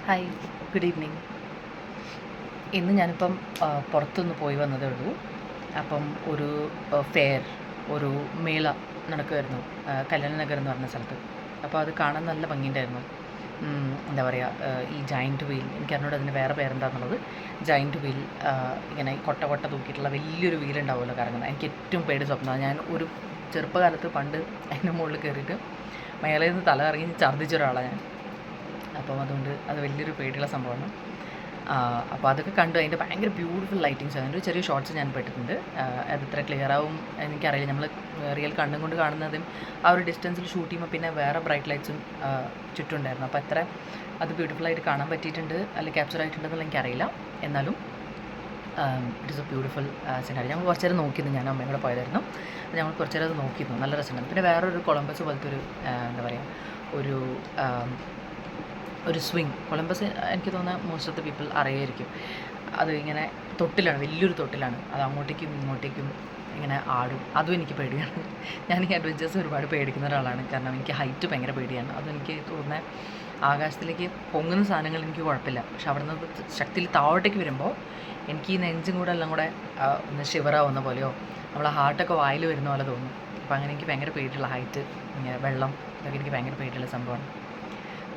Hi, good evening. ഇന്ന് ഞാനിപ്പം പുറത്തുനിന്ന് പോയി വന്നതേ ഉള്ളൂ. അപ്പം ഒരു ഫെയർ, ഒരു മേള നടക്കുമായിരുന്നു കല്യാണ നഗർ എന്ന് പറഞ്ഞ സ്ഥലത്ത്. അപ്പോൾ അത് കാണാൻ നല്ല ഭംഗിയുണ്ടായിരുന്നു. എന്താ പറയുക, ഈ ജയൻറ്റ് വീൽ, എനിക്കറിഞ്ഞൂടെ അതിന് വേറെ പേരെന്താണെന്നുള്ളത്. ജയൻറ്റ് വീൽ, ഇങ്ങനെ കൊട്ട കൊട്ട തൂക്കിയിട്ടുള്ള വലിയൊരു വീലുണ്ടാവുമല്ലോ കറങ്ങുന്നത്. എനിക്ക് ഏറ്റവും പേടി സ്വപ്നമാണ്. ഞാൻ ഒരു ചെറുപ്പകാലത്ത് പണ്ട് അതിൻ്റെ മുകളിൽ കയറിയിട്ട് മേലെ നിന്ന് തല ഇറങ്ങി ഛർദ്ദിച്ച ഒരാളാണ് ഞാൻ. അപ്പം അതുകൊണ്ട് അത് വലിയൊരു പേടിയുള്ള സംഭവമാണ്. അപ്പോൾ അതൊക്കെ കണ്ടു. അതിൻ്റെ ഭയങ്കര ബ്യൂട്ടിഫുൾ ലൈറ്റിങ്സ് ആണ്. അതിൻ്റെ ഒരു ചെറിയ ഷോർട്സ് ഞാൻ പെട്ടിട്ടുണ്ട്. അത് ഇത്ര ക്ലിയർ ആവും എനിക്കറിയില്ല. നമ്മൾ റിയൽ കണ്ണും കൊണ്ട് കാണുന്നതും ആ ഒരു ഡിസ്റ്റൻസിൽ ഷൂട്ട് ചെയ്യുമ്പോൾ പിന്നെ വേറെ ബ്രൈറ്റ് ലൈറ്റ്സും ചുറ്റുമുണ്ടായിരുന്നു. അപ്പോൾ എത്ര അത് ബ്യൂട്ടിഫുള്ളായിട്ട് കാണാൻ പറ്റിയിട്ടുണ്ട് അല്ലെങ്കിൽ ക്യാപ്ചർ ആയിട്ടുണ്ടെന്നുള്ള എനിക്കറിയില്ല. എന്നാലും it is A beautiful scenario. ഞങ്ങൾ കുറച്ച് നേരം നോക്കിയിരുന്നു. ഞാൻ അമ്മയും കൂടെ പോയതായിരുന്നു. ഞങ്ങൾ കുറച്ച് നേരം അത് നോക്കിയിരുന്നു. നല്ല രസമുണ്ടായിരുന്നു. പിന്നെ വേറൊരു കൊളംബസ് പോലത്തെ ഒരു എന്താ പറയുക, ഒരു സ്വിങ്. കൊളംബസ് എനിക്ക് തോന്നുന്നത് മോസ്റ്റ് ഓഫ് ദ പീപ്പിൾ അറിയായിരിക്കും. അത് ഇങ്ങനെ തൊട്ടിലാണ്, വലിയൊരു തൊട്ടിലാണ്. അത് അങ്ങോട്ടേക്കും ഇങ്ങോട്ടേക്കും ഇങ്ങനെ ആടും. അതും എനിക്ക് പേടിയാണ്. ഞാൻ ഈ അഡ്വഞ്ചേഴ്സ് ഒരുപാട് പേടിക്കുന്ന ഒരാളാണ്. കാരണം എനിക്ക് ഹൈറ്റ് ഭയങ്കര പേടിയാണ്. അതെനിക്ക് തോന്നുന്നത് ആകാശത്തിലേക്ക് പൊങ്ങുന്ന സാധനങ്ങൾ എനിക്ക് കുഴപ്പമില്ല. പക്ഷെ അവിടെ നിന്ന് ശക്തിയിൽ താഴോട്ടേക്ക് വരുമ്പോൾ എനിക്ക് ഈ നെഞ്ചും കൂടെ എല്ലാം കൂടെ ഒന്ന് ഷിവറാവുന്ന പോലെയോ നമ്മളെ ഹാർട്ടൊക്കെ വായിൽ വരുന്ന പോലെ തോന്നും. അപ്പോൾ അങ്ങനെ എനിക്ക് ഭയങ്കര പേടിയുള്ള ഹൈറ്റ്, ഇങ്ങനെ വെള്ളം, ഇതൊക്കെ എനിക്ക് ഭയങ്കര പേടിയുള്ള സംഭവമാണ്.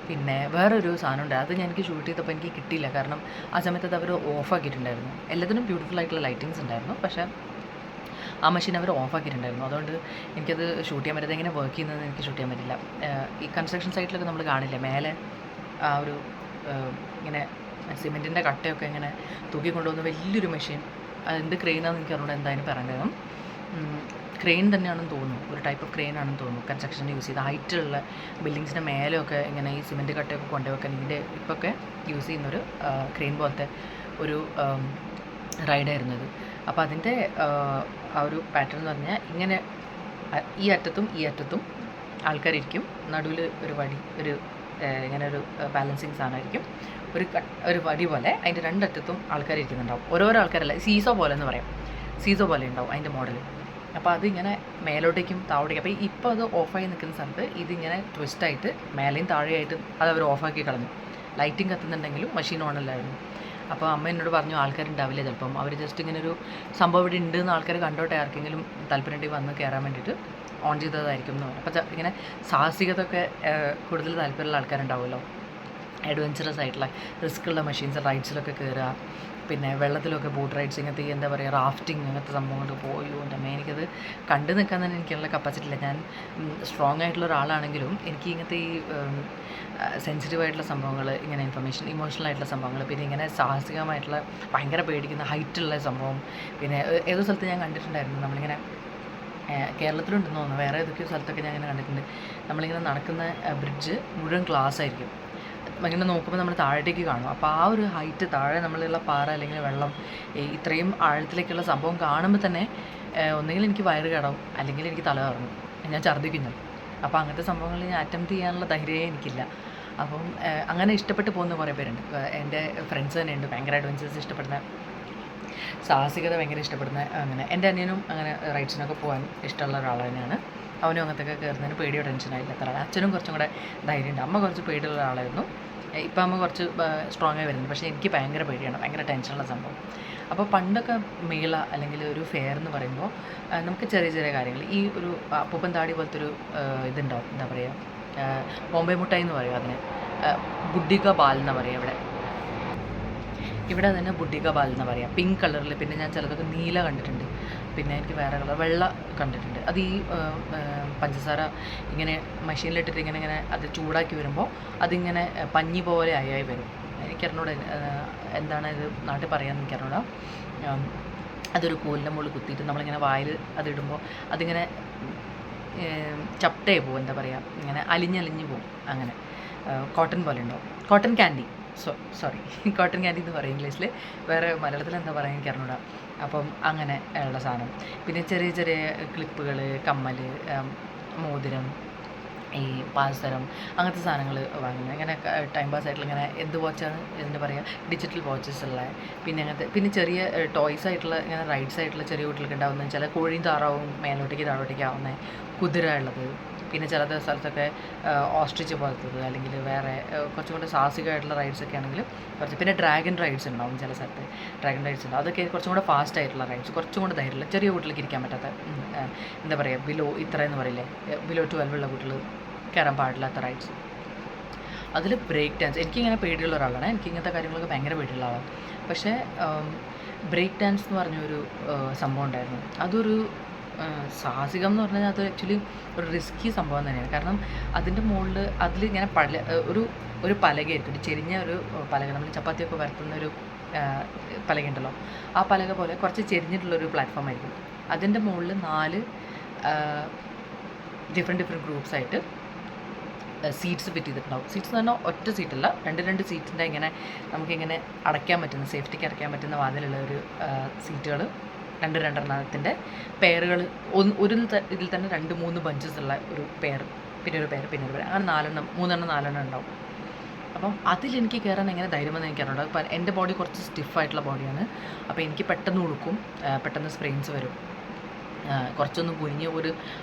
പിന്നെ വേറൊരു സാധനമുണ്ട്. അത് എനിക്ക് ഷൂട്ട് ചെയ്തപ്പോൾ എനിക്ക് കിട്ടിയില്ല. കാരണം ആ സമയത്ത് അത് അവർ ഓഫാക്കിയിട്ടുണ്ടായിരുന്നു. എല്ലാത്തിനും ബ്യൂട്ടിഫുൾ ആയിട്ടുള്ള ലൈറ്റിങ്സ് ഉണ്ടായിരുന്നു. പക്ഷേ ആ മെഷീൻ അവർ ഓഫാക്കിയിട്ടുണ്ടായിരുന്നു. അതുകൊണ്ട് എനിക്കത് ഷൂട്ട് ചെയ്യാൻ പറ്റാതെ എങ്ങനെ വർക്ക് ചെയ്യുന്നതെന്ന് എനിക്ക് ഷൂട്ട് ചെയ്യാൻ പറ്റില്ല. ഈ കൺസ്ട്രക്ഷൻ സൈറ്റിലൊക്കെ നമ്മൾ കാണില്ലേ, മേലെ ആ ഒരു ഇങ്ങനെ സിമെൻറ്റിൻ്റെ കട്ടയൊക്കെ ഇങ്ങനെ തൂക്കിക്കൊണ്ടുവന്ന വലിയൊരു മെഷീൻ. അതെന്ത് ക്രെയിനാണെന്ന് എനിക്ക് അറിഞ്ഞൂടെ, എന്തായാലും പറയേണ്ടത്. ക്രെയിൻ തന്നെയാണെന്ന് തോന്നുന്നു, ഒരു ടൈപ്പ് ഓഫ് ക്രെയിൻ ആണെന്ന് തോന്നുന്നു. കൺസ്ട്രക്ഷന് യൂസ് ചെയ്ത ഹൈറ്റുള്ള ബിൽഡിങ്സിൻ്റെ മേലെയൊക്കെ ഇങ്ങനെ ഈ സിമെൻറ്റ് കട്ടയൊക്കെ കൊണ്ടുവയ്ക്കാൻ ഇതിൻ്റെ ഇപ്പൊക്കെ യൂസ് ചെയ്യുന്നൊരു ക്രെയിൻ പോലത്തെ ഒരു റൈഡായിരുന്നു ഇത്. അപ്പോൾ അതിൻ്റെ ആ ഒരു പാറ്റേൺ എന്ന് പറഞ്ഞാൽ ഇങ്ങനെ ഈ അറ്റത്തും ഈ അറ്റത്തും ആൾക്കാരിരിക്കും. നടുവിൽ ഒരു വടി, ഒരു ഇങ്ങനെ ഒരു ബാലൻസിങ് സാധനമായിരിക്കും. ഒരു വടി പോലെ അതിൻ്റെ രണ്ടറ്റത്തും ആൾക്കാരിരിക്കുന്നുണ്ടാവും. ഓരോരോ ആൾക്കാരല്ല, സീസോ പോലെ എന്ന് പറയാം. സീസോ പോലെ ഉണ്ടാവും അതിൻ്റെ മോഡൽ. അപ്പോൾ അതിങ്ങനെ മേലോട്ടേക്കും താഴോട്ടേക്കും. അപ്പോൾ ഇപ്പോൾ അത് ഓഫായി നിൽക്കുന്ന സ്ഥലത്ത് ഇതിങ്ങനെ ട്വിസ്റ്റായിട്ട് മേലെയും താഴെയായിട്ട് അത് അവർ ഓഫാക്കി കളഞ്ഞു. ലൈറ്റിങ് കത്തുന്നുണ്ടെങ്കിലും മെഷീൻ ഓണല്ലായിരുന്നു. അപ്പോൾ അമ്മ എന്നോട് പറഞ്ഞു ആൾക്കാരുണ്ടാവില്ല ചിലപ്പം, അവർ ജസ്റ്റ് ഇങ്ങനെ ഒരു സംഭവം ഇവിടെ ഉണ്ട് എന്ന് ആൾക്കാർ കണ്ടോട്ടെ, ആർക്കെങ്കിലും താല്പര്യം വന്ന് കയറാൻ വേണ്ടിയിട്ട് ഓൺ ചെയ്തതായിരിക്കും എന്ന് പറഞ്ഞു. അപ്പോൾ ഇങ്ങനെ സാഹസികതയൊക്കെ കൂടുതൽ താല്പര്യമുള്ള ആൾക്കാരുണ്ടാവുമല്ലോ, അഡ്വഞ്ചറസ് ആയിട്ടുള്ള റിസ്ക് ഉള്ള മെഷീൻസ്, റൈഡ്സിലൊക്കെ കയറുക, പിന്നെ വെള്ളത്തിലൊക്കെ ബോട്ട് റൈഡ്സ്, ഇങ്ങനത്തെ എന്താ പറയുക റാഫ്റ്റിംഗ്, അങ്ങനത്തെ സംഭവങ്ങൾ പോയോ എൻ്റെ അമ്മ. എനിക്കത് കണ്ടു നിൽക്കാൻ തന്നെ എനിക്കുള്ള കപ്പാസിറ്റി ഇല്ല. ഞാൻ സ്ട്രോങ് ആയിട്ടുള്ള ഒരാളാണെങ്കിലും എനിക്ക് ഇങ്ങനത്തെ ഈ സെൻസിറ്റീവ് ആയിട്ടുള്ള സംഭവങ്ങൾ, ഇങ്ങനെ ഇമോഷണൽ ആയിട്ടുള്ള സംഭവങ്ങൾ, പിന്നെ ഇങ്ങനെ സാഹസികമായിട്ടുള്ള ഭയങ്കര പേടിക്കുന്ന ഹൈറ്റുള്ള സംഭവം. പിന്നെ ഏതോ സ്ഥലത്ത് ഞാൻ കണ്ടിട്ടുണ്ടായിരുന്നു, നമ്മളിങ്ങനെ കേരളത്തിലുണ്ടെന്ന് തോന്നുന്നു, വേറെ ഏതൊക്കെയോ സ്ഥലത്തൊക്കെ ഞാൻ ഇങ്ങനെ കണ്ടിട്ടുണ്ട്. നമ്മളിങ്ങനെ നടക്കുന്ന ബ്രിഡ്ജ് മുഴുവൻ ഗ്ലാസ് ആയിരിക്കും. ഇങ്ങനെ നോക്കുമ്പോൾ നമ്മൾ താഴേക്ക് കാണും. അപ്പോൾ ആ ഒരു ഹൈറ്റ്, താഴെ നമ്മളുള്ള പാറ അല്ലെങ്കിൽ വെള്ളം, ഇത്രയും ആഴത്തിലേക്കുള്ള സംഭവം കാണുമ്പോൾ തന്നെ ഒന്നുകിൽ എനിക്ക് വയറ് കേടാവും അല്ലെങ്കിൽ എനിക്ക് തല കറങ്ങും, ഞാൻ ഛർദ്ദിക്കുന്നു. അപ്പോൾ അങ്ങനത്തെ സംഭവങ്ങൾ ഞാൻ അറ്റംപ്റ്റ് ചെയ്യാനുള്ള ധൈര്യമേ എനിക്കില്ല. അപ്പം അങ്ങനെ ഇഷ്ടപ്പെട്ട് പോകുന്ന കുറേ പേരുണ്ട്. എൻ്റെ ഫ്രണ്ട്സ് തന്നെ ഉണ്ട് ഭയങ്കര അഡ്വഞ്ചേഴ്സ് ഇഷ്ടപ്പെടുന്ന, സാഹസികത ഭയങ്കര ഇഷ്ടപ്പെടുന്ന. അങ്ങനെ എൻ്റെ അനിയനും അങ്ങനെ റൈഡ്സിനൊക്കെ പോകാൻ ഇഷ്ടമുള്ള ഒരാൾ തന്നെയാണ്. അവനും അങ്ങനത്തെയൊക്കെ കയറുന്നതിന് പേടിയോ ടെൻഷനായില്ല അത്ര. അച്ഛനും കുറച്ചും കൂടെ ധൈര്യമുണ്ട്. അമ്മ കുറച്ച് പേടിയുള്ള ആളായിരുന്നു. ഇപ്പം അമ്മ കുറച്ച് സ്ട്രോങ് ആയി വരുന്നുണ്ട്. പക്ഷേ എനിക്ക് ഭയങ്കര പേടിയാണ്, ഭയങ്കര ടെൻഷനുള്ള സംഭവം. അപ്പോൾ പണ്ടൊക്കെ മേള അല്ലെങ്കിൽ ഒരു ഫെയർ എന്ന് പറയുമ്പോൾ നമുക്ക് ചെറിയ ചെറിയ കാര്യങ്ങൾ, ഈ ഒരു അപ്പൂപ്പൻ താടി പോലത്തെ ഒരു ഇതുണ്ടാവും, എന്താ പറയുക, ബോംബെ മുട്ടായി എന്ന് പറയും അതിന്, ബുഡിക ബാൽ എന്ന് പറയുക ഇവിടെ തന്നെ ബുഡിക ബാൽ എന്ന് പറയാം. പിങ്ക് കളറിൽ, പിന്നെ ഞാൻ ചിലതൊക്കെ നീല കണ്ടിട്ടുണ്ട്, പിന്നെ എനിക്ക് വേറെ കളർ വെള്ള കണ്ടിട്ടുണ്ട്. അത് ഈ പഞ്ചസാര ഇങ്ങനെ മെഷീനിലിട്ടിട്ട് ഇങ്ങനെ ഇങ്ങനെ അത് ചൂടാക്കി വരുമ്പോൾ അതിങ്ങനെ പഞ്ഞി പോലെ ആയി വരും. എനിക്കറിഞ്ഞൂടെ എന്താണ് ഇത് നാട്ടിൽ പറയാമെന്ന് എനിക്കറിഞ്ഞൂടാ. അതൊരു കോലിൻ്റെ മുകളിൽ കുത്തിയിട്ട് നമ്മളിങ്ങനെ വായിൽ അതിടുമ്പോൾ അതിങ്ങനെ ചപ്റ്റയായി പോകും, എന്താ പറയുക, ഇങ്ങനെ അലിഞ്ഞലിഞ്ഞ് പോകും. അങ്ങനെ കോട്ടൺ പോലെ ഉണ്ടാവും. Cotton candy, sorry cotton candy എന്ന് പറയും ഇംഗ്ലീഷിൽ, വേറെ മലയാളത്തിൽ എന്താ പറയുക എനിക്ക് അറിഞ്ഞൂടാ. അപ്പം അങ്ങനെ ഉള്ള സാധനം. പിന്നെ ചെറിയ ചെറിയ ക്ലിപ്പുകൾ, കമ്മൽ, മോതിരം, ഈ പാൽസരം, അങ്ങനത്തെ സാധനങ്ങൾ വാങ്ങുന്നത്. ഇങ്ങനെ ടൈം പാസ് ആയിട്ടുള്ള ഇങ്ങനെ എന്ത് വാച്ചാണ് ഇതിൻ്റെ പറയുക, ഡിജിറ്റൽ വാച്ചസ് ഉള്ള, പിന്നെ അങ്ങനത്തെ, പിന്നെ ചെറിയ ടോയ്സ് ആയിട്ടുള്ള ഇങ്ങനെ റൈഡ്സ് ആയിട്ടുള്ള ചെറിയ കുട്ടികൾക്ക് ഉണ്ടാകുന്ന ചില കോഴിയും താറാവും മേലോട്ടേക്ക് താഴോട്ടേക്ക് ആവുന്ന, കുതിര ഉള്ളത്, പിന്നെ ചില സ്ഥലത്തൊക്കെ ഓസ്ട്രിച്ച് പോലത്തത് അല്ലെങ്കിൽ വേറെ കുറച്ചും കൂടെ സാഹസികമായിട്ടുള്ള റൈഡ്സൊക്കെ ആണെങ്കിൽ കുറച്ച്, പിന്നെ ഡ്രാഗൺ റൈഡ്സ് ഉണ്ടാവും ചില സ്ഥലത്ത്. ഡ്രാഗൺ റൈഡ്സ് ഉണ്ടാവും, അതൊക്കെ കുറച്ചും കൂടെ ഫാസ്റ്റ് ആയിട്ടുള്ള റൈഡ്സ്, കുറച്ചും കൂടെ ധൈര്യമുള്ള ചെറിയ കുട്ടികൾക്ക് ഇരിക്കാൻ പറ്റാത്ത, എന്താ പറയുക, ബിലോ ഇത്ര എന്ന് പറയില്ലേ, ബിലോ 12 ഉള്ള കുട്ടികൾ കയറാൻ പാടില്ലാത്ത റൈഡ്സ്. അതിൽ ബ്രേക്ക് ഡാൻസ്, എനിക്കിങ്ങനെ പേടിയുള്ള ഒരാളാണ്, എനിക്ക് ഇങ്ങനത്തെ കാര്യങ്ങളൊക്കെ ഭയങ്കര പേടിയുള്ള ആളാണ്. പക്ഷേ ബ്രേക്ക് ഡാൻസ് എന്ന് പറഞ്ഞൊരു സംഭവം ഉണ്ടായിരുന്നു. അതൊരു സാഹസികം എന്ന് പറഞ്ഞാൽ അത് ആക്ച്വലി ഒരു റിസ്കി സംഭവം തന്നെയാണ്. കാരണം അതിൻ്റെ മുകളിൽ അതിലിങ്ങനെ ഒരു പലകയായിരിക്കും, ഒരു ചെരിഞ്ഞ ഒരു പലക, നമ്മൾ ചപ്പാത്തിയൊക്കെ വരത്തുന്ന ഒരു പലക ഉണ്ടല്ലോ, ആ പലക പോലെ കുറച്ച് ചെരിഞ്ഞിട്ടുള്ളൊരു പ്ലാറ്റ്ഫോം ആയിരിക്കും. അതിൻ്റെ മുകളിൽ 4 ഡിഫറെൻറ്റ് ഗ്രൂപ്പ്സായിട്ട് സീറ്റ്സ് ഫിറ്റ് ചെയ്തിട്ടുണ്ടാവും. സീറ്റ്സ് എന്ന് പറഞ്ഞാൽ ഒറ്റ സീറ്റല്ല, 2 സീറ്റിൻ്റെ ഇങ്ങനെ നമുക്കിങ്ങനെ അടയ്ക്കാൻ പറ്റുന്ന, സേഫ്റ്റിക്ക് അടയ്ക്കാൻ പറ്റുന്ന വാതിലുള്ള ഒരു സീറ്റുകൾ, 2 പെയറുകൾ, ഒരു ഇതിൽ തന്നെ 2-3 ബഞ്ചസ് ഉള്ള ഒരു പെയർ, പിന്നെ ഒരു പെയർ, പിന്നെ ഒരു പെയർ, അങ്ങനെ 4 ഉണ്ടാവും. അപ്പം അതിലെനിക്ക് കയറാൻ എങ്ങനെ ധൈര്യമെന്ന് എനിക്കറിയുണ്ട്. അപ്പം എൻ്റെ ബോഡി കുറച്ച് സ്റ്റിഫായിട്ടുള്ള ബോഡിയാണ്, അപ്പോൾ എനിക്ക് പെട്ടെന്ന് ഉളുക്കും, പെട്ടെന്ന് സ്പ്രെയിൻസ് വരും. കുറച്ചൊന്ന് കുനിഞ്ഞ് ഒരു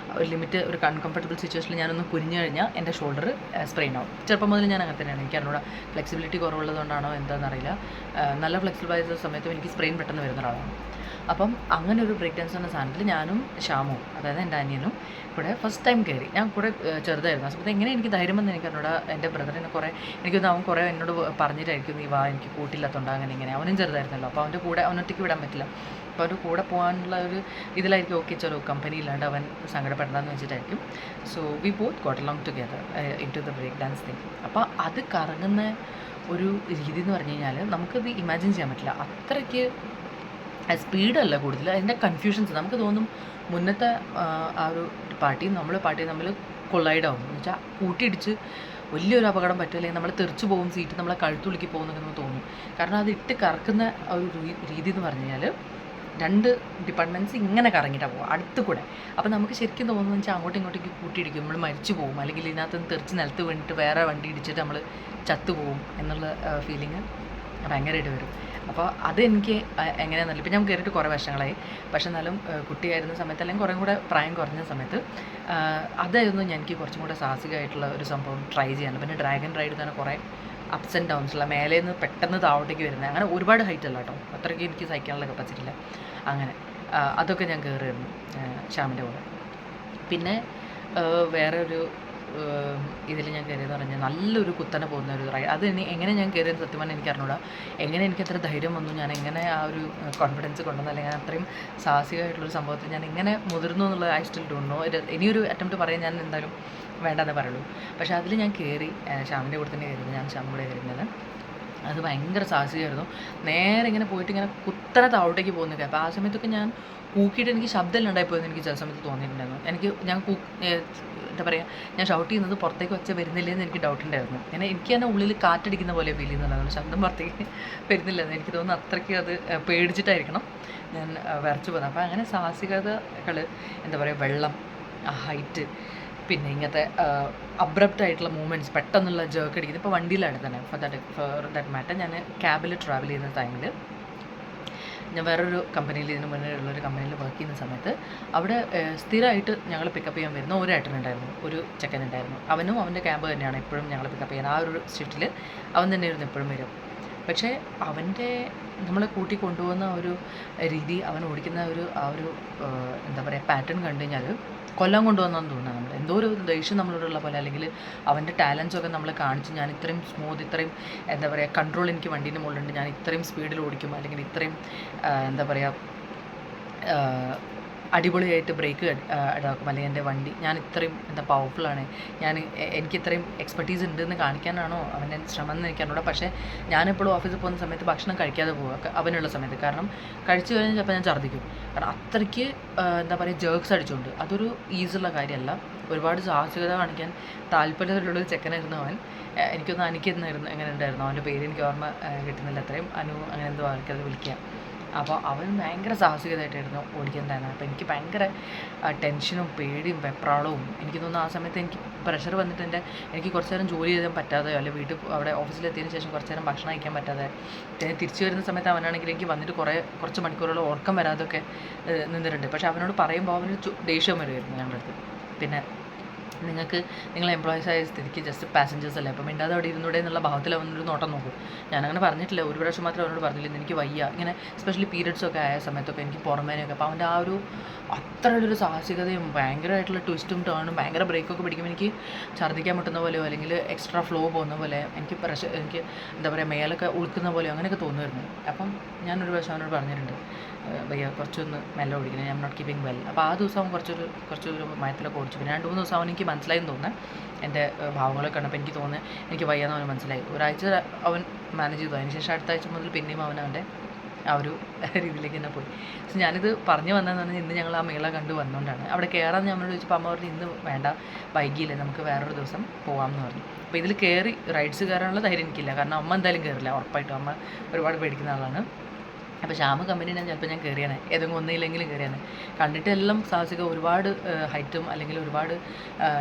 ലിമിറ്റ്, ഒരു അൺകംഫർട്ടബിൾ സിറ്റുവേഷനിൽ ഞാനൊന്ന് കുനിഞ്ഞു കഴിഞ്ഞാൽ എൻ്റെ ഷോൾഡർ സ്പ്രെയിൻ ആവും. ചെറുപ്പം മുതൽ ഞാൻ അങ്ങനെ തന്നെയാണ്. എനിക്ക് അതിനോട് ഫ്ലെക്സിബിലിറ്റി കുറവുള്ളതുകൊണ്ടാണോ എന്താണെന്നറിയില്ല, നല്ല ഫ്ലെക്സിബിൾ ആയ സമയത്തും എനിക്ക് സ്പ്രെയിൻ പെട്ടെന്ന് വരുന്ന ഒരാളാണ്. അപ്പം അങ്ങനെ ഒരു ബ്രേക്ക് ഡാൻസ് എന്ന സാധനത്തിൽ ഞാനും ഷാമും, അതായത് എൻ്റെ അനിയനും കൂടെ ഫസ്റ്റ് ടൈം കയറി. ഞാൻ കൂടെ ചെറുതായിരുന്നു ആ സമയത്ത്. എങ്ങനെ എനിക്ക് ധൈര്യം വന്ന് എനിക്ക് എന്നോട് എൻ്റെ ബ്രദറിനെ എനിക്കൊന്ന് അവൻ കുറേ എന്നോട് പറഞ്ഞിട്ടായിരിക്കും, നീ വാ, എനിക്ക് കൂട്ടില്ലാത്തതുകൊണ്ട് അങ്ങനെ ഇങ്ങനെ. അവനും ചെറുതായിരുന്നല്ലോ, അപ്പോൾ അവനൊറ്റയ്ക്ക് വിടാൻ പറ്റില്ല. അപ്പോൾ അവൻ്റെ കൂടെ പോകാനുള്ള ഒരു ഇതിലായിരിക്കും, ഓക്കെ ചലോ കമ്പനി ഇല്ലാണ്ട് അവൻ സങ്കടപ്പെടണമെന്ന് വെച്ചിട്ടായിരിക്കും. So we both got along together into the break dance thing. അപ്പോൾ അത് കറങ്ങുന്ന ഒരു രീതി എന്ന് പറഞ്ഞു കഴിഞ്ഞാൽ നമുക്കത് ഇമാജിൻ ചെയ്യാൻ പറ്റില്ല. അത്രയ്ക്ക് സ്പീഡല്ല കൂടുതൽ, അതിൻ്റെ കൺഫ്യൂഷൻസ് നമുക്ക് തോന്നും. മുന്നത്തെ ആ ഒരു പാർട്ടിയും തമ്മിൽ കൊള്ളൈഡാവും എന്ന് വെച്ചാൽ കൂട്ടിയിടിച്ച് വലിയൊരു അപകടം പറ്റും, അല്ലെങ്കിൽ നമ്മൾ തെറിച്ച് പോകും, സീറ്റ് നമ്മളെ കഴുത്തുളുക്കി പോകുന്നൊക്കെ നമുക്ക് തോന്നും. കാരണം അത് ഇട്ട് കറക്കുന്ന ഒരു രീതി എന്ന് പറഞ്ഞു കഴിഞ്ഞാൽ 2 ഡിപ്പാർട്ട്മെൻറ്റ്സ് ഇങ്ങനെ കറങ്ങിയിട്ടാണ് പോകുക അടുത്ത് കൂടെ. അപ്പോൾ നമുക്ക് ശരിക്കും തോന്നുന്നത് വെച്ചാൽ അങ്ങോട്ടും ഇങ്ങോട്ടേക്ക് കൂട്ടിയിടിക്കും, നമ്മൾ മരിച്ചു പോകും, അല്ലെങ്കിൽ ഇതിനകത്ത് നിന്ന് തെറിച്ച് നിലത്ത് വീണിട്ട് വേറെ വണ്ടി ഇടിച്ചിട്ട് നമ്മൾ ചത്തുപോകും എന്നുള്ള ഫീലിങ് ഭയങ്കരമായിട്ട് വരും. അപ്പോൾ അതെനിക്ക് എങ്ങനെയാണെന്നല്ല, ഇപ്പം ഞാൻ കയറിയിട്ട് കുറേ വർഷങ്ങളായി, പക്ഷെ എന്നാലും കുട്ടിയായിരുന്ന സമയത്ത്, അല്ലെങ്കിൽ കുറേ കൂടെ പ്രായം കുറഞ്ഞ സമയത്ത് അതായിരുന്നു എനിക്ക് കുറച്ചും കൂടെ സാഹസികമായിട്ടുള്ള ഒരു സംഭവം ട്രൈ ചെയ്യാനുള്ളത്. പിന്നെ ഡ്രാഗൺ റൈഡ് തന്നെ കുറേ അപ്സ് ആൻഡ് ഡൗൺസ് ഉള്ള, മേലെ നിന്ന് പെട്ടെന്ന് താഴോട്ടേക്ക് വരുന്നത്, അങ്ങനെ ഒരുപാട് ഹൈറ്റ് അല്ല കേട്ടോ, അത്രയ്ക്ക് എനിക്ക് സഹിക്കാനുള്ള കപ്പാസിറ്റി ഇല്ല. അങ്ങനെ അതൊക്കെ ഞാൻ കയറിയിരുന്നു ഷ്യാമിൻ്റെ കൂടെ. പിന്നെ വേറെ ഒരു ഇതിൽ ഞാൻ കയറിയെന്ന് പറഞ്ഞാൽ നല്ലൊരു കുത്തനെ പോകുന്ന ഒരു റൈഡ്. അത് എങ്ങനെ ഞാൻ കയറിയെന്ന് സത്യം പറഞ്ഞാൽ എനിക്ക് അറിഞ്ഞൂടാ. എങ്ങനെ എനിക്ക് അത്ര ധൈര്യം വന്നു, ഞാൻ എങ്ങനെ ആ ഒരു കോൺഫിഡൻസ് കൊണ്ടുവന്നു, അല്ലെങ്കിൽ അത്രയും സാഹസികമായിട്ടുള്ളൊരു സംഭവത്തിൽ ഞാൻ എങ്ങനെ മുതിർന്നു എന്നുള്ളത് ഐ സ്റ്റിൽ ഡോണ്ട് നോ. ഇനിയൊരു അറ്റംപ്റ്റ് പറയാൻ ഞാൻ എന്തായാലും വേണ്ടെന്നേ പറയുള്ളൂ. പക്ഷേ അതിൽ ഞാൻ കയറി, ഷ്യാമിൻ്റെ കൂടെ തന്നെ കയറിയത്, ഞാൻ ഷ്യാമിൻ്റെ കൂടെ കയറുന്നത്. അത് ഭയങ്കര സാഹസികമായിരുന്നു. നേരെ ഇങ്ങനെ പോയിട്ട് ഇങ്ങനെ കുത്തനെ താഴോട്ടേക്ക് പോകുന്നൊക്കെ. അപ്പോൾ ആ സമയത്തൊക്കെ ഞാൻ കൂക്കിയിട്ട് എനിക്ക് ശബ്ദമെല്ലാം ഉണ്ടായിപ്പോയെന്ന് എനിക്ക് ചില സമയത്ത് തോന്നിയിട്ടുണ്ടായിരുന്നു. ഞാൻ എന്താ പറയുക, ഞാൻ ഷൗട്ട് ചെയ്യുന്നത് പുറത്തേക്ക് വെച്ച വരുന്നില്ലെന്ന് എനിക്ക് ഡൗട്ട് ഉണ്ടായിരുന്നു. എനിക്ക് തന്നെ ഉള്ളിൽ കാറ്റടിക്കുന്ന പോലെ ഫീൽ ചെയ്യുന്നുണ്ടായിരുന്നു, ശബ്ദം പുറത്തേക്ക് വരുന്നില്ലെന്ന് എനിക്ക് തോന്നുന്നു. അത്രയ്ക്ക് അത് പേടിച്ചിട്ടായിരിക്കണം ഞാൻ വരച്ചു പോകുന്നത്. അപ്പോൾ അങ്ങനെ സാഹസികതകൾ, എന്താ പറയുക, വെള്ളം, ഹൈറ്റ്, പിന്നെ ഇങ്ങനത്തെ അബ്രപ്റ്റ് ആയിട്ടുള്ള മൂവ്മെൻറ്റ്സ്, പെട്ടെന്നുള്ള ജേർക്ക് അടിക്കുന്നത്. ഇപ്പോൾ വണ്ടിയിലാണ് തന്നെ ഫോർ ദാറ്റ് മാറ്റർ. ഞാൻ ക്യാബിൽ ട്രാവൽ ചെയ്യുന്ന ടൈമിൽ ഞാൻ വേറൊരു കമ്പനിയിൽ, ഇതിന് മുന്നേ ഉള്ളൊരു കമ്പനിയിൽ വർക്ക് ചെയ്യുന്ന സമയത്ത് അവിടെ സ്ഥിരമായിട്ട് ഞങ്ങൾ പിക്കപ്പ് ചെയ്യാൻ വരുന്ന ഒരു ഏട്ടനുണ്ടായിരുന്നു, ഒരു ചെക്കനുണ്ടായിരുന്നു. അവനും അവൻ്റെ ക്യാബ് തന്നെയാണ് എപ്പോഴും ഞങ്ങൾ പിക്കപ്പ് ചെയ്യാൻ. ആ ഒരു ഷിഫ്റ്റിൽ അവൻ തന്നെയായിരുന്നു എപ്പോഴും വരും. പക്ഷേ അവൻ്റെ നമ്മളെ കൂട്ടി കൊണ്ടുപോകുന്ന ഒരു രീതി, അവൻ ഓടിക്കുന്ന ആ ഒരു എന്താ പറയുക, പാറ്റേൺ കണ്ടു കഴിഞ്ഞാൽ കൊല്ലാൻ കൊണ്ടുവന്നെന്ന് തോന്നുന്നു. നമ്മൾ എന്തോ ഒരു ദേഷ്യം നമ്മളോടുള്ള പോലെ, അല്ലെങ്കിൽ അവൻ്റെ ടാലൻസൊക്കെ നമ്മൾ കാണിച്ച്, ഞാൻ ഇത്രയും സ്മൂത്ത്, ഇത്രയും എന്താ പറയുക കൺട്രോൾ എനിക്ക് വണ്ടീൻ്റെ മുകളിലുണ്ട്, ഞാൻ ഇത്രയും സ്പീഡിൽ ഓടിക്കും, അല്ലെങ്കിൽ ഇത്രയും എന്താ പറയുക അടിപൊളിയായിട്ട് ബ്രേക്ക് ഇടാക്കും, അല്ലെങ്കിൽ എൻ്റെ വണ്ടി ഞാൻ ഇത്രയും പവർഫുള്ളാണ്, എനിക്ക് ഇത്രയും എക്സ്പെർട്ടീസ് ഉണ്ടെന്ന് കാണിക്കാനാണോ അവൻ്റെ ശ്രമം എന്ന് എനിക്കറിഞ്ഞൂടാ. പക്ഷേ ഞാനെപ്പോഴും ഓഫീസിൽ പോകുന്ന സമയത്ത് ഭക്ഷണം കഴിക്കാതെ പോവുക അവനുള്ള സമയത്ത്. കാരണം കഴിച്ചു കഴിഞ്ഞാൽ ചിലപ്പോൾ ഞാൻ ഛർദ്ദിക്കും. കാരണം അത്രയ്ക്ക് എന്താ പറയുക ജേർക്സ് അടിച്ചുകൊണ്ട്. അതൊരു ഈസിയുള്ള കാര്യമല്ല. ഒരുപാട് സാഹസികത കാണിക്കാൻ താല്പര്യമുള്ളൊരു ചെക്കനായിരുന്നു അവൻ. എനിക്കൊന്ന് അനിക്കുന്നായിരുന്നു, എങ്ങനെ ഉണ്ടായിരുന്നു അവൻ്റെ പേര് എനിക്ക് ഓർമ്മ കിട്ടുന്നില്ല, അത്രയും അങ്ങനെ എന്തോ ആൾക്കത് വിളിക്കുക. അപ്പോൾ അവൻ ഭയങ്കര സാഹസികതയായിട്ടായിരുന്നു ഓടിക്കുന്നുണ്ടായിരുന്നത്. അപ്പോൾ എനിക്ക് ഭയങ്കര ടെൻഷനും പേടിയും വെപ്രാളവും. എനിക്ക് തോന്നുന്നു ആ സമയത്ത് എനിക്ക് പ്രഷർ വന്നിട്ട് എനിക്ക് കുറച്ച് നേരം ജോലി ചെയ്യാൻ പറ്റാതെയോ, അല്ലെങ്കിൽ അവിടെ ഓഫീസിലെത്തിയതിന് ശേഷം കുറച്ച് നേരം ഭക്ഷണം കഴിക്കാൻ പറ്റാതെ, പിന്നെ തിരിച്ചു വരുന്ന സമയത്ത് അവനാണെങ്കിൽ എനിക്ക് വന്നിട്ട് കുറച്ച് മണിക്കൂറുകൾ ഉറക്കം വരാതൊക്കെ നിന്നിട്ടുണ്ട്. പക്ഷേ അവനോട് പറയുമ്പോൾ അവന് ദേഷ്യം വരുമായിരുന്നു ഞങ്ങളുടെ അടുത്ത്. പിന്നെ നിങ്ങൾ എംപ്ലോയീസ് ആയ സ്ഥിതിക്ക് ജസ്റ്റ് പാസഞ്ചേഴ്സ് അല്ലേ, അപ്പം മിണ്ടാതെ അവിടെ ഇരുന്നൂടെ എന്നുള്ള ഭാവത്തിൽ അവനൊരു നോട്ടം നോക്കും. ഞാനങ്ങനെ പറഞ്ഞിട്ടില്ല, ഒരു പ്രാവശ്യം മാത്രമേ അവനോട് പറഞ്ഞില്ല എനിക്ക് വയ്യ, ഇങ്ങനെ സ്പെഷ്യലി പീരിയഡ്സൊക്കെ ആയ സമയത്തൊക്കെ എനിക്ക് പുറമേനൊക്കെ. അപ്പോൾ അവൻ്റെ ആ ഒരു അത്രയുള്ളൊരു സാഹസികതയും ഭയങ്കരമായിട്ടുള്ള ട്വിസ്റ്റും ടേണും ഭയങ്കര ബ്രേക്കൊക്കെ പിടിക്കുമ്പോൾ എനിക്ക് ഛർദ്ദിക്കാൻ മുട്ടുന്ന പോലെയോ അല്ലെങ്കിൽ എക്സ്ട്രാ ഫ്ലോ പോകുന്ന പോലെ എനിക്ക് എനിക്ക് എന്താ പറയുക മേലൊക്കെ ഉൾക്കുന്ന പോലെയോ അങ്ങനെയൊക്കെ തോന്നുമായിരുന്നു. അപ്പം ഞാനൊരു പ്രാവശ്യം അവനോട് പറഞ്ഞിട്ടുണ്ട്, ഭയ്യ കുറച്ചൊന്ന് മെല്ലെ ഓടിക്കണം, ഞാൻ നോട്ട് കീപ്പിംഗ് വെൽ. അപ്പോൾ ആ ദിവസം അവൻ കുറച്ചൊരു മയത്തിലൊക്കെ ഓടിച്ചു. പിന്നെ 2-3 ദിവസം അവൻ എനിക്ക് മനസ്സിലായെന്ന് തോന്നുന്നത്, എൻ്റെ ഭാവങ്ങളൊക്കെ കണ്ടപ്പോൾ എനിക്ക് തോന്നുന്നത് എനിക്ക് വയ്യാന്ന് അവന് മനസ്സിലായി. ഒരാഴ്ച അവൻ മാനേജ് ചെയ്തു, അതിന് ശേഷം അടുത്ത ആഴ്ച മുതൽ പിന്നെയും അവൻ്റെ ആ ഒരു രീതിയിലേക്ക് തന്നെ പോയി. സോ ഞാനിത് പറഞ്ഞു വന്നതെന്ന് പറഞ്ഞാൽ ഇന്ന് ഞങ്ങൾ ആ മേള കണ്ടു വന്നുകൊണ്ടാണ്. അവിടെ കയറാൻ നമ്മളോട് ചോദിച്ചപ്പോൾ അമ്മ പറഞ്ഞു ഇന്ന് വേണ്ട, വൈകിയില്ലേ, നമുക്ക് വേറൊരു ദിവസം പോകാമെന്ന് പറഞ്ഞു. അപ്പോൾ ഇതിൽ കയറി റൈഡ്സ് കയറാനുള്ള ധൈര്യം എനിക്കില്ല, കാരണം അമ്മ എന്തായാലും കയറില്ല ഉറപ്പായിട്ടും, അമ്മ ഒരുപാട് പേടിക്കുന്ന ആളാണ്. അപ്പോൾ ശ്യാമ കമ്പനി ചിലപ്പോൾ ഞാൻ കയറിയാണ്, ഏതെങ്കിലും ഒന്നില്ലെങ്കിലും കയറിയാണ്. കണ്ടിട്ട് എല്ലാം സാഹസിക, ഒരുപാട് ഹൈറ്റും അല്ലെങ്കിൽ ഒരുപാട്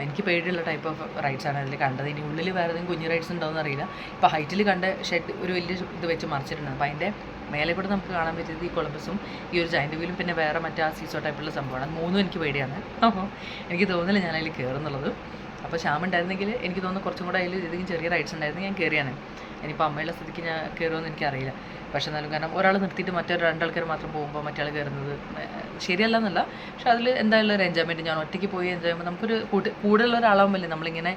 എനിക്ക് പേടിയുള്ള ടൈപ്പ് ഓഫ് റൈഡ്സാണ് അതിൽ കണ്ടത്. ഇനി ഉള്ളിൽ വേറെ ഏതെങ്കിലും കുഞ്ഞു റൈഡ്സ് ഉണ്ടോയെന്ന് അറിയില്ല. ഇപ്പോൾ ഹൈറ്റിൽ കണ്ട ഷെഡ് ഒരു വലിയ ഇത് വെച്ച് മറിച്ചിട്ടുണ്ട്. അപ്പോൾ അതിൻ്റെ മേലെ കൂടെ നമുക്ക് കാണാൻ പറ്റിയത് ഈ കൊളംബസും ഈ ഒരു ജയൻ്റ് വീലും പിന്നെ വേറെ മറ്റേ ആ സീസോ ടൈപ്പുള്ള സംഭവമാണ്. അത് മൂന്നും എനിക്ക് പേടിയാണ്. അപ്പോൾ എനിക്ക് തോന്നുന്നില്ല ഞാൻ അതിൽ കയറുന്നുള്ളത്. അപ്പോൾ ശ്യാമ ഉണ്ടായിരുന്നെങ്കിൽ എനിക്ക് തോന്നുന്നു കുറച്ചും കൂടെ അതിൽ ഏതെങ്കിലും ചെറിയ റൈഡ്സ് ഉണ്ടായിരുന്നെങ്കിൽ ഞാൻ കയറിയാണ്. ഇനിയിപ്പോൾ അമ്മയുള്ള സ്ഥിതിക്ക് ഞാൻ കയറുമെന്ന് എനിക്കറിയില്ല. പക്ഷേ എന്നാലും കാരണം ഒരാൾ നിർത്തിയിട്ട് മറ്റൊരു 2 ആൾക്കാർ മാത്രം പോകുമ്പോൾ മറ്റേ ആൾ കയറുന്നത് ശരിയല്ല എന്നല്ല, പക്ഷേ അതിൽ എന്തായാലും ഒരു എൻജോയ്മെൻറ്റ്. ഞാൻ ഒറ്റയ്ക്ക് പോയി എൻജോയ് ചെയ്യുമ്പോൾ നമുക്കൊരു കൂടുതലുള്ള ഒരാളാകുമ്പോൾ നമ്മളിങ്ങനെ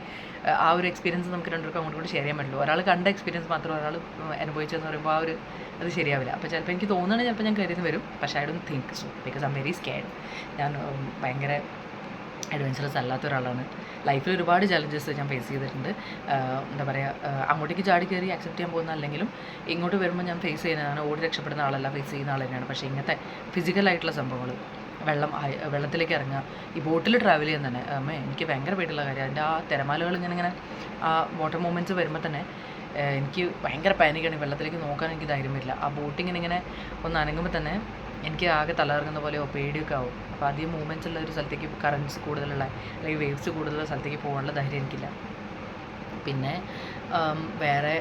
ആ ഒരു എക്സ്പീരിയൻസ് നമുക്ക് രണ്ടുപേർക്കും അങ്ങോട്ട് കൂടി ഷെയർ ചെയ്യാൻ പറ്റുള്ളൂ. ഒരാൾ കണ്ട എക്സ്പീരിയൻസ് മാത്രം ഒരാൾ അനുഭവിച്ചതെന്ന് പറയുമ്പോൾ ആ ഒരു അത് ശരിയാവില്ല. അപ്പോൾ ചിലപ്പോൾ എനിക്ക് തോന്നുകയാണെങ്കിൽ ചിലപ്പോൾ ഞാൻ കയറിയെന്ന് വരും, പക്ഷേ I don't think so, because I am very scared. ഞാൻ ഭയങ്കര അഡ്വഞ്ചറസ് അല്ലാത്ത ഒരാളാണ്. ലൈഫിൽ ഒരുപാട് ചലഞ്ചസ് ഞാൻ ഫേസ് ചെയ്തിട്ടുണ്ട്. എന്താ പറയുക, അങ്ങോട്ടേക്ക് ചാടി കയറി അക്സെപ്റ്റ് ചെയ്യാൻ പോകുന്ന അല്ലെങ്കിലും ഇങ്ങോട്ട് വരുമ്പോൾ ഞാൻ ഫേസ് ചെയ്യുന്നതാണ്. ഓടി രക്ഷപ്പെടുന്ന ആളല്ല, ഫേസ് ചെയ്യുന്ന ആൾ തന്നെയാണ്. പക്ഷേ ഇങ്ങനത്തെ ഫിസിക്കലായിട്ടുള്ള സംഭവങ്ങൾ, വെള്ളത്തിലേക്ക് ഇറങ്ങുക, ഈ ബോട്ടിൽ ട്രാവൽ ചെയ്യാൻ തന്നെ എനിക്ക് ഭയങ്കര പേടിയുള്ള കാര്യം. അതിൻ്റെ ആ തിരമാലകൾ ഇങ്ങനെ ആ വാട്ടർ മൂമെൻറ്റ്സ് വരുമ്പോൾ തന്നെ എനിക്ക് ഭയങ്കര പാനിക്കാണ്. വെള്ളത്തിലേക്ക് നോക്കാൻ എനിക്ക് ധൈര്യം വരില്ല. ആ ബോട്ടിങ്ങനെ ഒന്ന് അനങ്ങുമ്പോൾ തന്നെ എനിക്ക് ആകെ തലകറങ്ങുന്ന പോലെയോ പേടിയൊക്കെ ആവും. അപ്പോൾ അധികം മൂവ്മെൻറ്റ്സ് ഉള്ള ഒരു സ്ഥലത്തേക്ക്, കറൻറ്റ്സ് കൂടുതലുള്ള അല്ലെങ്കിൽ വേവ്സ് കൂടുതലുള്ള സ്ഥലത്തേക്ക് പോകാനുള്ള ധൈര്യം എനിക്കില്ല. പിന്നെ വേറെ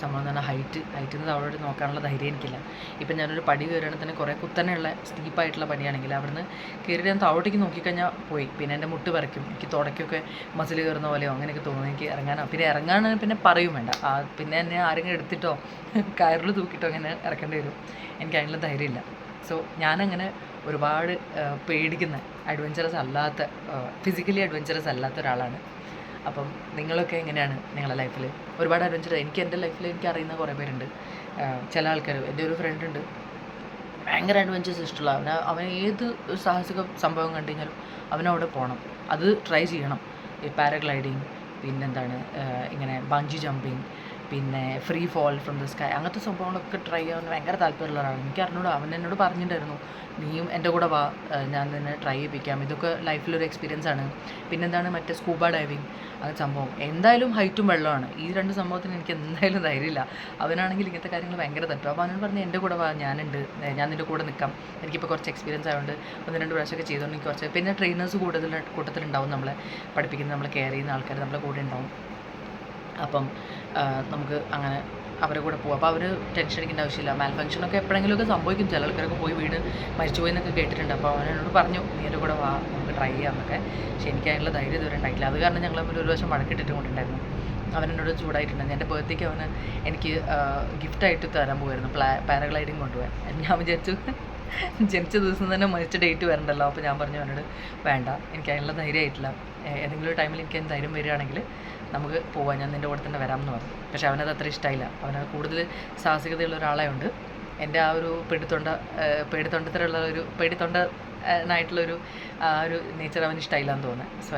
സംഭവം എന്ന് പറഞ്ഞാൽ ഹൈറ്റിൽ നിന്ന് അവിടെ നോക്കാനുള്ള ധൈര്യം എനിക്കില്ല. ഇപ്പം ഞാനൊരു പടി കയറുകയാണെങ്കിൽ തന്നെ കുറേ കുത്തനെയുള്ള സ്റ്റീപ്പായിട്ടുള്ള പടിയാണെങ്കിൽ അവിടുന്ന് കയറി ഞാൻ താഴോട്ടേക്ക് നോക്കിക്കഴിഞ്ഞാൽ പോയി. പിന്നെ എൻ്റെ മുട്ട് പറിക്കും, എനിക്ക് തുടക്കൊക്കെ മസിൽ കയറുന്ന പോലെയോ അങ്ങനെയൊക്കെ തോന്നുന്നു. എനിക്ക് പിന്നെ ഇറങ്ങാൻ പിന്നെ പറയും വേണ്ട, പിന്നെ എന്നെ ആരെങ്കിലും എടുത്തിട്ടോ കയറിൽ തൂക്കിയിട്ടോ അങ്ങനെ ഇറക്കേണ്ടി വരും. എനിക്ക് അതിനുള്ള ധൈര്യമില്ല. സോ ഞാനങ്ങനെ ഒരുപാട് പേടിക്കുന്ന അഡ്വഞ്ചറസ് അല്ലാത്ത, ഫിസിക്കലി അഡ്വഞ്ചറസ് അല്ലാത്ത ഒരാളാണ്. അപ്പം നിങ്ങളൊക്കെ എങ്ങനെയാണ് നിങ്ങളുടെ ലൈഫിൽ? ഒരുപാട് അഡ്വഞ്ചർ എൻ്റെ ലൈഫിൽ എനിക്ക് അറിയുന്ന കുറേ പേരുണ്ട്. ചില ആൾക്കാർ, എൻ്റെ ഒരു ഫ്രണ്ട് ഉണ്ട്, ഭയങ്കര അഡ്വഞ്ചേഴ്സ് ഇഷ്ടമുള്ള അവൻ ഏത് സാഹസിക സംഭവം കണ്ടു കഴിഞ്ഞാലും അവനവിടെ പോകണം, അത് ട്രൈ ചെയ്യണം. ഈ പാരഗ്ലൈഡിങ്, പിന്നെന്താണ് ഇങ്ങനെ ബഞ്ചി ജമ്പിങ്, പിന്നെ free fall from the sky, അങ്ങനത്തെ സംഭവങ്ങളൊക്കെ ട്രൈ ചെയ്യാൻ ഭയങ്കര താല്പര്യമുള്ള ഒരാളാണ്. എനിക്ക് അറിഞ്ഞൂട, അവൻ എന്നോട് പറഞ്ഞിട്ടുണ്ടായിരുന്നു നീയും എൻ്റെ കൂടെ വാ, ഞാൻ നിന്നെ ട്രൈ ചെയ്യിപ്പിക്കാം, ഇതൊക്കെ ലൈഫിലൊരു എക്സ്പീരിയൻസ് ആണ്. പിന്നെന്താണ് മറ്റേ സ്കൂബ ഡൈവിങ്, അത് സംഭവം. എന്തായാലും ഹൈറ്റും വെള്ളമാണ്, ഈ 2 സംഭവത്തിന് എനിക്ക് എന്തായാലും ധൈര്യമില്ല. അവനാണെങ്കിൽ ഇങ്ങനത്തെ കാര്യങ്ങൾ ഭയങ്കര തെറ്റും. അപ്പോൾ അവനോട് പറഞ്ഞ് എൻ്റെ കൂടെ വാ, ഞാൻ നിൻ്റെ കൂടെ നിൽക്കാം, എനിക്കിപ്പോൾ കുറച്ച് എക്സ്പീരിയൻസ് ആയതുകൊണ്ട് 1-2 പ്രാവശ്യമൊക്കെ ചെയ്തുകൊണ്ട് എനിക്ക് കുറച്ച്. പിന്നെ ട്രെയിനേഴ്സ് കൂട്ടത്തിലുണ്ടാവും, നമ്മളെ പഠിപ്പിക്കുന്ന, നമ്മളെ കെയർ ചെയ്യുന്ന ആൾക്കാർ നമ്മളെ കൂടെ ഉണ്ടാവും. അപ്പം നമുക്ക് അങ്ങനെ അവരുടെ കൂടെ പോകും. അപ്പോൾ അവർ ടെൻഷൻ അടിക്കേണ്ട ആവശ്യമില്ല. മാൽ ഫംഗ്ഷനൊക്കെ എപ്പോഴെങ്കിലുമൊക്കെ സംഭവിക്കും, ചില ആൾക്കാരൊക്കെ പോയി വീട് മരിച്ചുപോയി എന്നൊക്കെ കേട്ടിട്ടുണ്ട്. അപ്പോൾ അവനോട് പറഞ്ഞു നീ എൻ്റെ കൂടെ വാ, നമുക്ക് ട്രൈ ചെയ്യാമെന്നൊക്കെ. പക്ഷേ എനിക്ക് അതിനുള്ള ധൈര്യം ഇതുവരെ ഉണ്ടായിട്ടില്ല. അത് കാരണം ഞങ്ങൾ തമ്മിൽ ഒരു പ്രാവശ്യം വഴക്കിട്ടിട്ട് കൊണ്ടുണ്ടായിരുന്നു. അവനോട് ചൂടായിട്ടുണ്ട്. എൻ്റെ ബർത്ത്ഡേക്ക് അവന് എനിക്ക് ഗിഫ്റ്റായിട്ട് തരാൻ പോകുമായിരുന്നു പാരഗ്ലൈഡിങ് കൊണ്ടുപോകാൻ. ഞാൻ വിചാരിച്ചു ജനിച്ച ദിവസം തന്നെ മരിച്ച ഡേറ്റ് വരണ്ടല്ലോ. അപ്പോൾ ഞാൻ പറഞ്ഞു അവനോട് വേണ്ട, എനിക്ക് അതിനുള്ള ധൈര്യമായിട്ടില്ല, ഏതെങ്കിലും ഒരു ടൈമിൽ എനിക്ക് ധൈര്യം വരികയാണെങ്കിൽ നമുക്ക് പോവാം, ഞാൻ നിൻ്റെ കൂടെ തന്നെ വരാമെന്ന് പറഞ്ഞു. പക്ഷേ അവനത് അത്ര ഇഷ്ടമായില്ല. അവന് കൂടുതൽ സാഹസികതയുള്ള ഒരാളായതുകൊണ്ട് എൻ്റെ ആ ഒരു പേടിത്തൊണ്ടനായിട്ടുള്ളൊരു ഒരു നേച്ചർ അവന് ഇഷ്ടമായില്ല എന്ന് തോന്നുന്നത്. സോ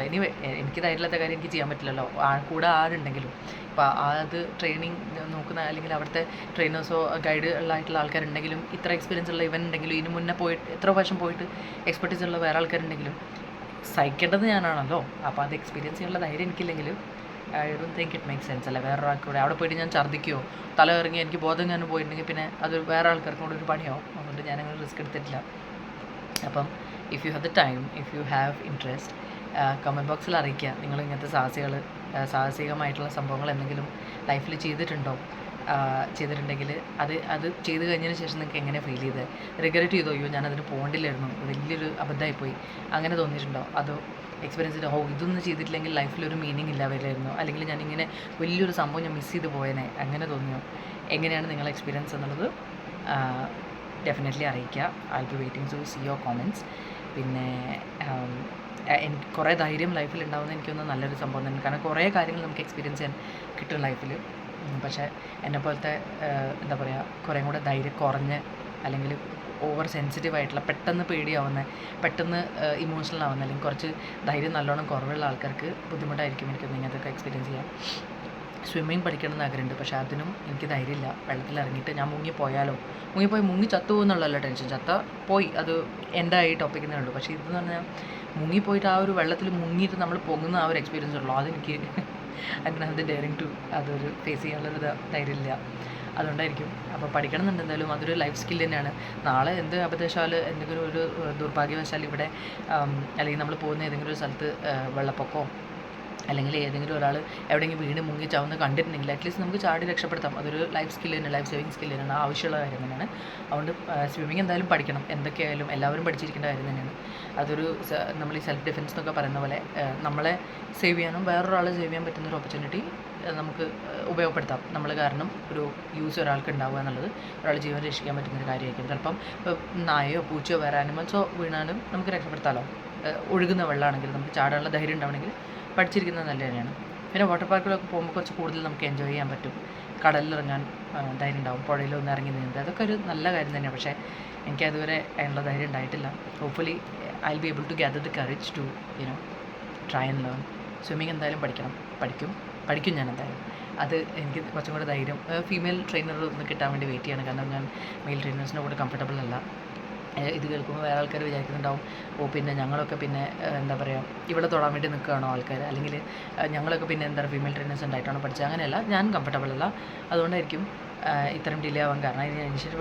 എനിക്ക് ധൈര്യമില്ലാത്ത കാര്യം എനിക്ക് ചെയ്യാൻ പറ്റില്ലല്ലോ, കൂടെ ആരുണ്ടെങ്കിലും. ഇപ്പോൾ അത് ട്രെയിനിങ് നോക്കുന്ന അല്ലെങ്കിൽ അവിടുത്തെ ട്രെയിനേഴ്സോ ഗൈഡുകളായിട്ടുള്ള ആൾക്കാരുണ്ടെങ്കിലും, ഇത്ര എക്സ്പീരിയൻസ് ഉള്ള ഇവൻ ഉണ്ടെങ്കിലും, ഇതിന് മുന്നേ പോയിട്ട് എത്ര പ്രാവശ്യം പോയിട്ട് എക്സ്പെർട്ടീസ് ഉള്ള വേറെ ആൾക്കാരുണ്ടെങ്കിലും സഹിക്കേണ്ടത് ഞാനാണല്ലോ. അപ്പോൾ അത് എക്സ്പീരിയൻസ് ചെയ്യാനുള്ള ധൈര്യം എനിക്കില്ലെങ്കിലും I don't think it make sense. അല്ല വേറെ ആൾക്കൂടെ അവിടെ പോയിട്ട് ഞാൻ ഛർദ്ദിക്കുകയോ തല ഇറങ്ങി എനിക്ക് ബോധം ഞാൻ പോയിട്ടുണ്ടെങ്കിൽ പിന്നെ അത് വേറെ ആൾക്കാർക്കും കൂടെ ഒരു പണിയാവും. അതുകൊണ്ട് ഞാനങ്ങനെ റിസ്ക് എടുത്തിട്ടില്ല. അപ്പം if you have the time, if you have interest, comment ബോക്സിൽ അറിയിക്കുക നിങ്ങൾ ഇങ്ങനത്തെ സാഹസികമായിട്ടുള്ള സംഭവങ്ങൾ എന്തെങ്കിലും ലൈഫിൽ ചെയ്തിട്ടുണ്ടോ. ചെയ്തിട്ടുണ്ടെങ്കിൽ അത് ചെയ്ത് കഴിഞ്ഞതിന് ശേഷം നിങ്ങൾക്ക് എങ്ങനെ ഫീൽ ചെയ്തത്? റിഗ്രറ്റ് ചെയ്തോ, അയ്യോ ഞാനതിന് പോകണ്ടില്ലായിരുന്നു, വലിയൊരു അബദ്ധമായിപ്പോയി, അങ്ങനെ തോന്നിയിട്ടുണ്ടോ? അതോ എക്സ്പീരിയൻസിൽ ഇതൊന്നും ചെയ്തിട്ടില്ലെങ്കിൽ ലൈഫിലൊരു മീനിങ് ഇല്ല വരില്ലായിരുന്നു, അല്ലെങ്കിൽ ഞാനിങ്ങനെ വലിയൊരു സംഭവം ഞാൻ മിസ് ചെയ്ത് പോയേനെ, അങ്ങനെ തോന്നിയോ? എങ്ങനെയാണ് നിങ്ങളുടെ എക്സ്പീരിയൻസ് എന്നുള്ളത് ഡെഫിനറ്റ്ലി അറിയിക്കുക. I be waiting to see your comments. പിന്നെ എനിക്ക് കുറേ ധൈര്യം ലൈഫിൽ ഉണ്ടാകുന്ന എനിക്കൊന്ന് നല്ലൊരു സംഭവം തന്നെ, കാരണം കുറേ കാര്യങ്ങൾ നമുക്ക് എക്സ്പീരിയൻസ് ചെയ്യാൻ കിട്ടും ലൈഫിൽ. പക്ഷേ എന്നെപ്പോലത്തെ എന്താ പറയുക, കുറേ കൂടെ ധൈര്യം കുറഞ്ഞ് അല്ലെങ്കിൽ ഓവർ സെൻസിറ്റീവ് ആയിട്ടുള്ള, പെട്ടെന്ന് പേടിയാവുന്ന, പെട്ടെന്ന് ഇമോഷണൽ ആവുന്ന, അല്ലെങ്കിൽ കുറച്ച് ധൈര്യം നല്ലോണം കുറവുള്ള ആൾക്കാർക്ക് ബുദ്ധിമുട്ടായിരിക്കും എനിക്ക് ഇങ്ങനത്തൊക്കെ എക്സ്പീരിയൻസ് ചെയ്യാം. സ്വിമ്മിങ് പഠിക്കണമെന്ന് ആഗ്രഹമുണ്ട്, പക്ഷേ അതിനും എനിക്ക് ധൈര്യമില്ല. വെള്ളത്തിൽ ഇറങ്ങിയിട്ട് ഞാൻ മുങ്ങിപ്പോയാലോ, മുങ്ങി ചത്തു പോകുന്നുള്ളല്ലോ ടെൻഷൻ. പോയി, അത് എൻ്റായി ടോപ്പിക്കുന്നേ ഉള്ളൂ. പക്ഷേ ഇതെന്ന് പറഞ്ഞാൽ മുങ്ങിപ്പോയിട്ട് ആ ഒരു വെള്ളത്തിൽ മുങ്ങിയിട്ട് നമ്മൾ പൊങ്ങുന്ന ആ ഒരു എക്സ്പീരിയൻസ് ഉള്ളൂ, അതെനിക്ക് അങ്ങനെ അത് ഡെയറിങ് ടു അതൊരു ഫേസ് ചെയ്യാനുള്ളൊരു ധൈര്യമില്ല. അതുകൊണ്ടായിരിക്കും. അപ്പോൾ പഠിക്കണം എന്നുണ്ട് എന്തായാലും, അതൊരു ലൈഫ് സ്കിൽ തന്നെയാണ്. നാളെ എന്ത് അബദ്ധവശാൽ എന്തെങ്കിലും ഒരു ദുർഭാഗ്യവശാൽ ഇവിടെ അല്ലെങ്കിൽ നമ്മൾ പോകുന്ന ഏതെങ്കിലും ഒരു സ്ഥലത്ത് വെള്ളപ്പൊക്കമോ അല്ലെങ്കിൽ ഏതെങ്കിലും ഒരാൾ എവിടെയെങ്കിലും വീണ് മുങ്ങി ചാവുന്ന കണ്ടിട്ടുണ്ടെങ്കിൽ അറ്റ്ലീസ്റ്റ് നമുക്ക് ചാടി രക്ഷപ്പെടുത്താം. അതൊരു ലൈഫ് സ്കില്ല് തന്നെ, ലൈഫ് സേവിങ് സ്കില്ല് തന്നെയാണ്, ആവശ്യമുള്ള കാര്യം തന്നെയാണ്. അതുകൊണ്ട് സ്വിമ്മിങ് എന്തായാലും പഠിക്കണം, എന്തൊക്കെയായാലും എല്ലാവരും പഠിച്ചിരിക്കേണ്ട കാര്യം തന്നെയാണ്. അതൊരു നമ്മൾ ഈ സെൽഫ് ഡിഫെൻസ് എന്നൊക്കെ പറയുന്ന പോലെ നമ്മളെ സേവ് ചെയ്യാനും വേറൊരാളെ സേവ് ചെയ്യാൻ പറ്റുന്നൊരു ഓപ്പർച്യൂണിറ്റി നമുക്ക് ഉപയോഗപ്പെടുത്താം. നമ്മൾ കാരണം ഒരു യൂസ് ഒരാൾക്ക് ഉണ്ടാവുക എന്നുള്ളത് ഒരാൾ ജീവൻ രക്ഷിക്കാൻ പറ്റുന്നൊരു കാര്യമായിരിക്കും. ചിലപ്പം നായയോ പൂച്ചയോ വേറെ ആനിമൽസോ വീണാലും നമുക്ക് രക്ഷപ്പെടുത്താമല്ലോ. ഒഴുകുന്ന വെള്ളമാണെങ്കിൽ നമുക്ക് ചാടാനുള്ള ധൈര്യം ഉണ്ടാവണമെങ്കിൽ പഠിച്ചിരിക്കുന്നത് നല്ല തന്നെയാണ്. പിന്നെ വാട്ടർ പാർക്കിലൊക്കെ പോകുമ്പോൾ കുറച്ച് കൂടുതൽ നമുക്ക് എൻജോയ് ചെയ്യാൻ പറ്റും. കടലിലിറങ്ങാൻ ധൈര്യം ഉണ്ടാവും, പുഴയിലൊന്ന് ഇറങ്ങി നീന്തുക, അതൊക്കെ ഒരു നല്ല കാര്യം തന്നെയാണ്. പക്ഷേ എനിക്ക് അതുവരെ അതിനുള്ള ധൈര്യം ഉണ്ടായിട്ടില്ല. Hopefully I will be able to gather the courage to try and learn. Swimming എന്തായാലും പഠിക്കും ഞാൻ എന്തായാലും. അത് എനിക്ക് കുറച്ചും കൂടെ ധൈര്യം, ഫീമെയിൽ ട്രെയിനർ ഒന്ന് കിട്ടാൻ വേണ്ടി വെയിറ്റ് ചെയ്യണം. കാരണം ഞാൻ മെയിൽ ട്രെയിനേഴ്സിൻ്റെ കൂടെ കംഫർട്ടബിൾ അല്ല. ഇത് കേൾക്കുമ്പോൾ വേറെ ആൾക്കാർ വിചാരിക്കുന്നുണ്ടാവും, പിന്നെ ഞങ്ങളൊക്കെ പിന്നെ എന്താ പറയുക, ഇവിടെ തൊടാൻ വേണ്ടി നിൽക്കുകയാണോ ആൾക്കാർ, അല്ലെങ്കിൽ ഞങ്ങളൊക്കെ പിന്നെ എന്താ പറയുക ഫീമെയിൽ ട്രെയിനേഴ്സ് ഉണ്ടായിട്ടാണോ പഠിച്ചത്. അങ്ങനെയല്ല, ഞാൻ കംഫർട്ടബിൾ അല്ല, അതുകൊണ്ടായിരിക്കും ഇത്രയും ഡിലേ ആവാൻ കാരണം. ഇനി ഇനിഷ്യേറ്റീവ്